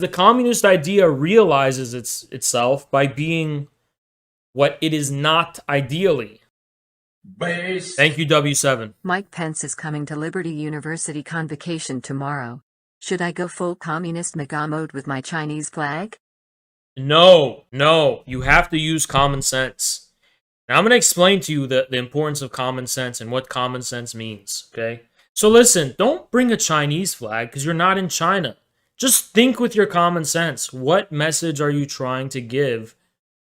The communist idea realizes itself by being what it is not ideally. Based. Thank you, W7. Mike Pence is coming to Liberty University convocation tomorrow. Should I go full communist MAGA mode with my Chinese flag? No, you have to use common sense. Now I'm going to explain to you the importance of common sense and what common sense means, okay? So listen, don't bring a Chinese flag because you're not in China. Just think with your common sense. What message are you trying to give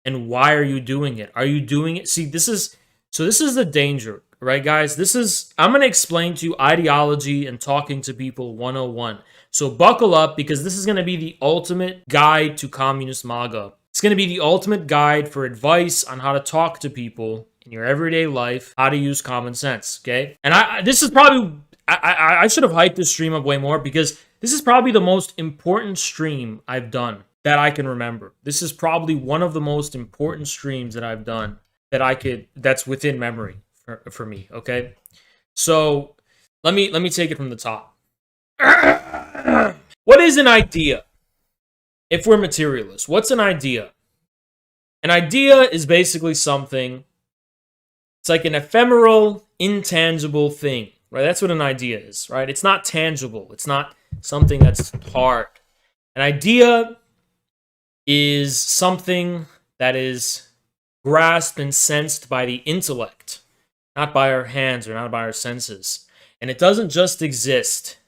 and why are you doing it? Are you doing it? See, this is the danger, right, guys? I'm going to explain to you ideology and talking to people 101. So buckle up because this is going to be the ultimate guide to communist MAGA. It's going to be the ultimate guide for advice on how to talk to people in your everyday life, how to use common sense, okay? And this is probably, I should have hyped this stream up way more because this is probably the most important stream I've done that I can remember. This is probably one of the most important streams that I've done that's within memory for me, okay? So let me take it from the top. What is an idea? If we're materialists, what's an idea? An idea is basically something, it's like an ephemeral, intangible thing, right? That's what an idea is, right? It's not tangible. It's not something that's hard. An idea is something that is grasped and sensed by the intellect, not by our hands or not by our senses. And it doesn't just exist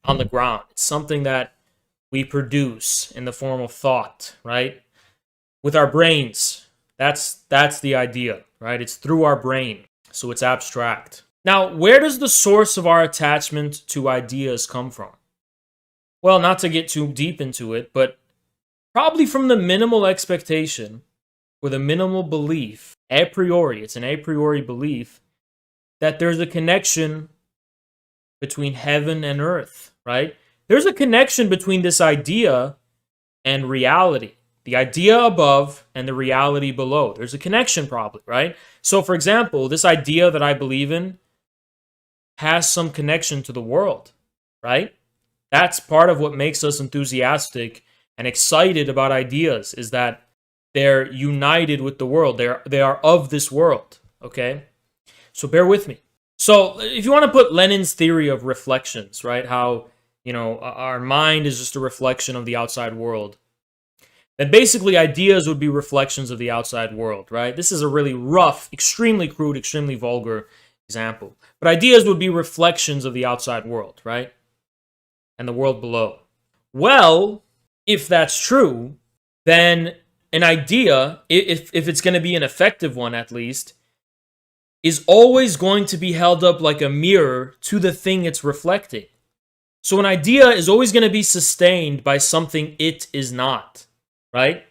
on the ground. It's something that we produce in the form of thought, right? With our brains. That's the idea, right? It's through our brain, so it's abstract. Now, where does the source of our attachment to ideas come from? Well, not to get too deep into it, but probably from the minimal expectation or the minimal belief, a priori, it's an a priori belief, that there's a connection between heaven and earth, right? There's a connection between this idea and reality. The idea above and the reality below. There's a connection probably, right? So for example, this idea that I believe in has some connection to the world, right? That's part of what makes us enthusiastic and excited about ideas, is that they're united with the world. They are of this world, okay? So bear with me. So if you want to put Lenin's theory of reflections, right? How, our mind is just a reflection of the outside world. Then basically ideas would be reflections of the outside world, right? This is a really rough, extremely crude, extremely vulgar example. But ideas would be reflections of the outside world, right? And the world below. Well, if that's true, then an idea, if it's going to be an effective one at least, is always going to be held up like a mirror to the thing it's reflecting. So an idea is always going to be sustained by something it is not, right?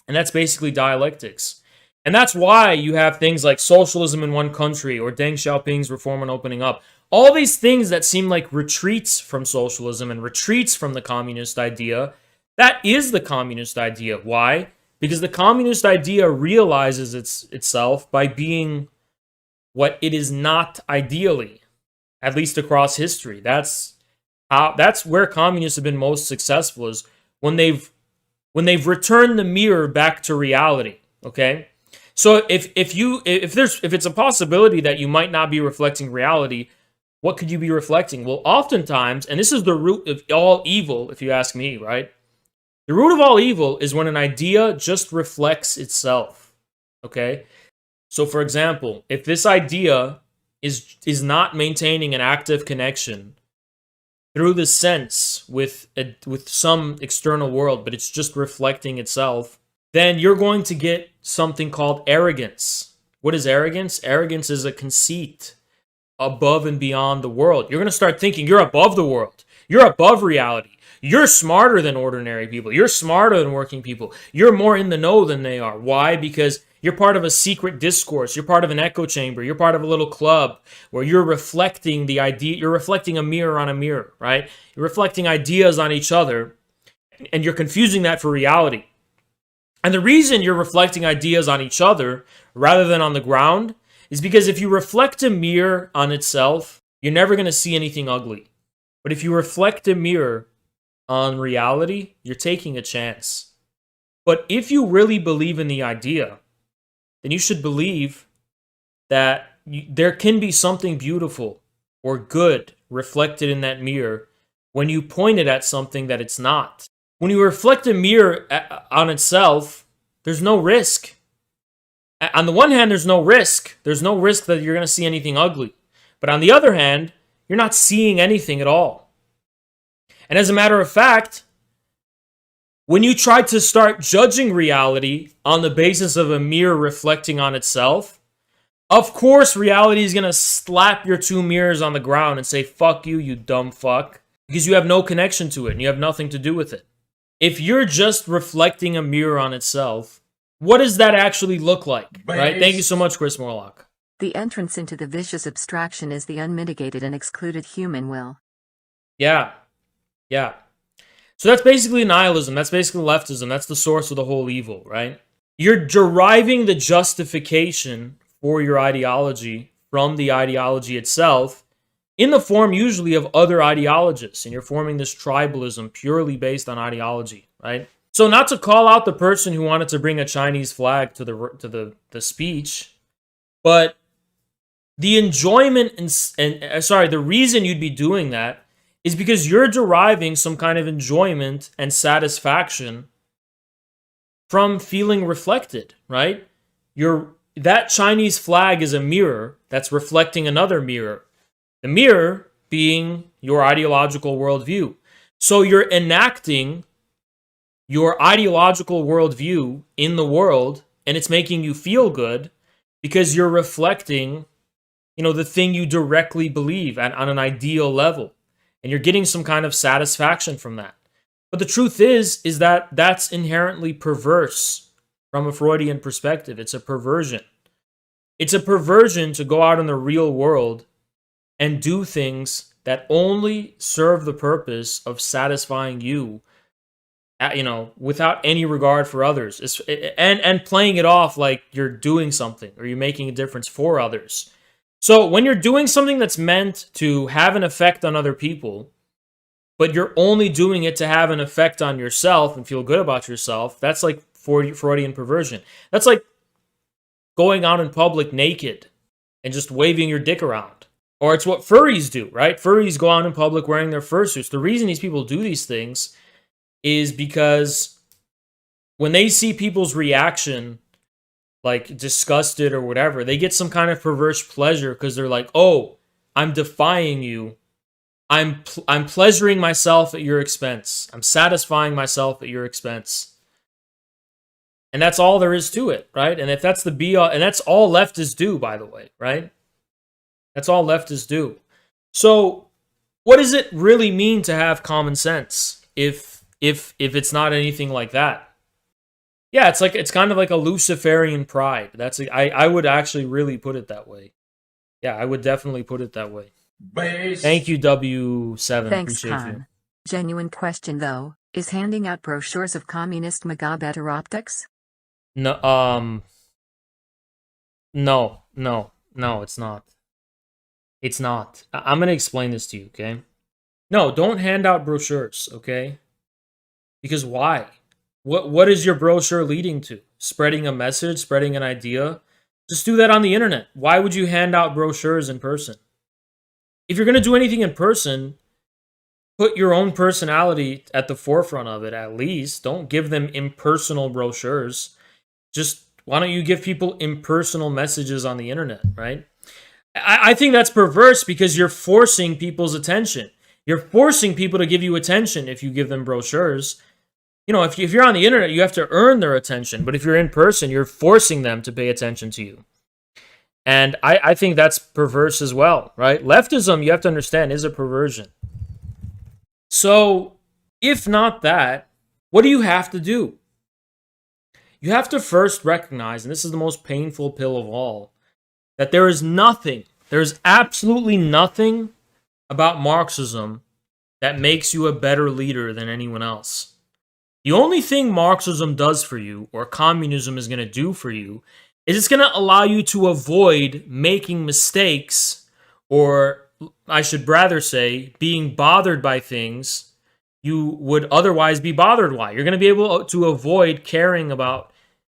And that's basically dialectics. And that's why you have things like socialism in one country or Deng Xiaoping's reform and opening up. All these things that seem like retreats from socialism and retreats from the communist idea, that is the communist idea. Why? Because the communist idea realizes itself by being what it is not ideally, at least across history. That's where communists have been most successful, is when they've returned the mirror back to reality. Okay, so if it's a possibility that you might not be reflecting reality, what could you be reflecting? Well, oftentimes, and this is the root of all evil, if you ask me, right? The root of all evil is when an idea just reflects itself. Okay. So, for example, if this idea is not maintaining an active connection through the sense with some external world, but it's just reflecting itself, then you're going to get something called arrogance. What is arrogance? Arrogance is a conceit above and beyond the world. You're going to start thinking you're above the world. You're above reality. You're smarter than ordinary people. You're smarter than working people. You're more in the know than they are. Why? Because you're part of a secret discourse. You're part of an echo chamber. You're part of a little club where you're reflecting the idea. You're reflecting a mirror on a mirror, right? You're reflecting ideas on each other, and you're confusing that for reality. And the reason you're reflecting ideas on each other rather than on the ground is because if you reflect a mirror on itself, you're never going to see anything ugly. But if you reflect a mirror on reality, you're taking a chance. But if you really believe in the idea, then you should believe that there can be something beautiful or good reflected in that mirror when you point it at something that it's not. When you reflect a mirror on itself, there's no risk. On the one hand, there's no risk. There's no risk that you're going to see anything ugly. But on the other hand, you're not seeing anything at all. And as a matter of fact, when you try to start judging reality on the basis of a mirror reflecting on itself, of course reality is going to slap your two mirrors on the ground and say, fuck you, you dumb fuck, because you have no connection to it and you have nothing to do with it. If you're just reflecting a mirror on itself, what does that actually look like? Right? Thank you so much, Chris Morlock. The entrance into the vicious abstraction is the unmitigated and excluded human will. Yeah. So that's basically nihilism. That's basically leftism. That's the source of the whole evil, right? You're deriving the justification for your ideology from the ideology itself in the form usually of other ideologists. And you're forming this tribalism purely based on ideology, right? So not to call out the person who wanted to bring a Chinese flag to the speech, but the enjoyment the reason you'd be doing that is because you're deriving some kind of enjoyment and satisfaction from feeling reflected, right? That Chinese flag is a mirror that's reflecting another mirror. The mirror being your ideological worldview. So you're enacting your ideological worldview in the world, and it's making you feel good because you're reflecting, the thing you directly believe on an ideal level. And you're getting some kind of satisfaction from that. But the truth is that that's inherently perverse from a Freudian perspective. It's a perversion. It's a perversion to go out in the real world and do things that only serve the purpose of satisfying you, without any regard for others. And playing it off like you're doing something or you're making a difference for others. So when you're doing something that's meant to have an effect on other people, but you're only doing it to have an effect on yourself and feel good about yourself, that's like Freudian perversion. That's like going out in public naked and just waving your dick around. Or it's what furries do, right? Furries go out in public wearing their fursuits. The reason these people do these things is because when they see people's reaction, like disgusted or whatever, they get some kind of perverse pleasure because they're like, oh, I'm defying you. I'm pleasuring myself at your expense. I'm satisfying myself at your expense. And that's all there is to it, right? And if that's the be-all, and that's all leftists do, by the way, right? That's all leftists do. So what does it really mean to have common sense if it's not anything like that? Yeah, it's kind of like a Luciferian pride. I would actually really put it that way. Yeah, I would definitely put it that way. Thank you, W7. Thanks, Appreciate Khan. you. Genuine question though, is handing out brochures of communist MAGA better optics? No, it's not. It's not. I'm gonna explain this to you, okay? No, don't hand out brochures, okay? Because why? What is your brochure leading to? Spreading a message, spreading an idea? Just do that on the internet. Why would you hand out brochures in person? If you're going to do anything in person, put your own personality at the forefront of it at least. Don't give them impersonal brochures. Just, why don't you give people impersonal messages on the internet, right? I think that's perverse because you're forcing people's attention. You're forcing people to give you attention if you give them brochures. If you're on the internet, you have to earn their attention. But if you're in person, you're forcing them to pay attention to you. And I think that's perverse as well, right? Leftism, you have to understand, is a perversion. So, if not that, what do you have to do? You have to first recognize, and this is the most painful pill of all, that there is absolutely nothing about Marxism that makes you a better leader than anyone else. The only thing Marxism does for you, or communism is going to do for you, is it's going to allow you to avoid making mistakes, or I should rather say, being bothered by things you would otherwise be bothered by. You're going to be able to avoid caring about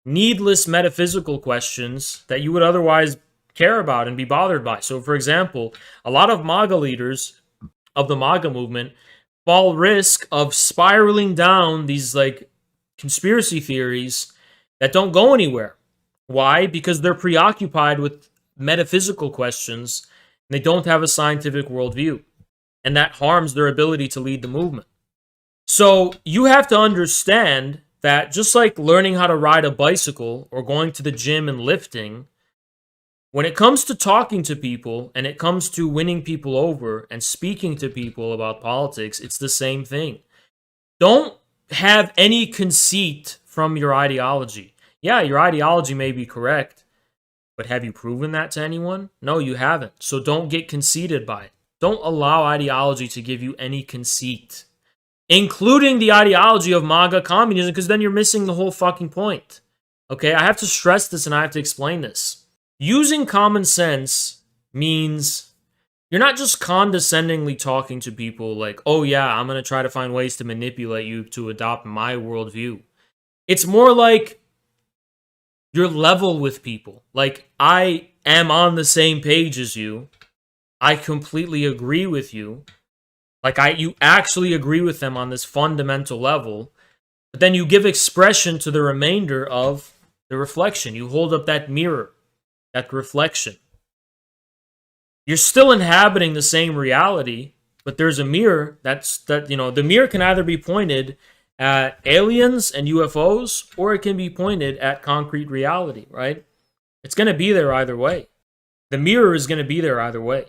needless metaphysical questions that you would otherwise care about and be bothered by. So, for example, a lot of MAGA leaders of the MAGA movement fall risk of spiraling down these like conspiracy theories that don't go anywhere. Why? Because they're preoccupied with metaphysical questions and they don't have a scientific worldview. And that harms their ability to lead the movement. So you have to understand that just like learning how to ride a bicycle or going to the gym and lifting, when it comes to talking to people and it comes to winning people over and speaking to people about politics, it's the same thing. Don't have any conceit from your ideology. Yeah, your ideology may be correct, but have you proven that to anyone? No, you haven't. So don't get conceited by it. Don't allow ideology to give you any conceit, including the ideology of MAGA communism, because then you're missing the whole fucking point. Okay, I have to stress this and I have to explain this. Using common sense means you're not just condescendingly talking to people like, oh yeah, I'm going to try to find ways to manipulate you to adopt my worldview. It's more like you're level with people. Like, I am on the same page as you. I completely agree with you. Like, you actually agree with them on this fundamental level. But then you give expression to the remainder of the reflection. You hold up that mirror, that reflection. You're still inhabiting the same reality, but there's a mirror the mirror can either be pointed at aliens and UFOs, or it can be pointed at concrete reality, right? It's going to be there either way. The mirror is going to be there either way.